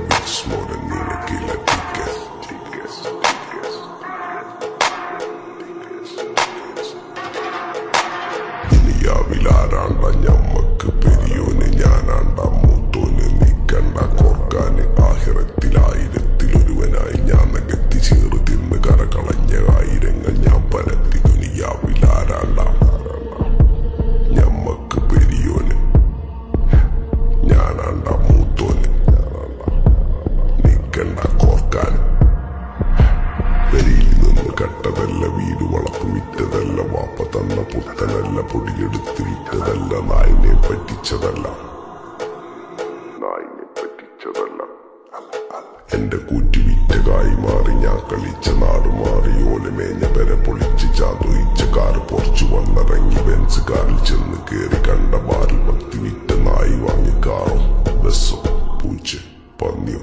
bitch more than nigga killer tickets. ദുനിയാവിലാരാണ്ട ഞമ്മക്ക് പെരിയോന് ഞാനാണ്ട മൂത്തോന് നിക്കണ്ട കോർക്കാന് ആഹിറത്തിലായിരത്തിലൊരുവനായി ഞാൻ നകത്തി ചേറു തിന്ന് കരകളഞ്ഞ ആയിരങ്ങൾ ഞാൻ പരത്തി. ദുനിയാവിലാരാണ്ട ഞമ്മക്ക് പെരിയോന് ഞാനാണ്ട മൂത്തോന് നിക്കണ്ട കോർക്കാന്. പെരിയിൽ നിന്ന് കട്ടതല്ല, വീട് വളപ്പ് വിറ്റതല്ല, വാപ്പ തന്ന പുത്തനല്ല, പൊടിയെടുത്ത് വിറ്റതല്ല, നായിനെ പറ്റിച്ചതല്ല. എന്റെ കൂറ്റി വിറ്റ കായി മാറി ഞാൻ കളിച്ച നാട് മാറി. ഓലമേഞ്ഞ പെര പൊളിച്ച് ചാതൊയിച്ച കാറ് പൊറച്ചു വന്നിറങ്ങി ബെൻസ് കാറിൽ ചെന്ന് കേറി. കണ്ട ബാറിൽ ഭക്തി വിറ്റ നായി വാങ്ങി കാറോ ബസ്സോ പൂച്ച പന്നിയോ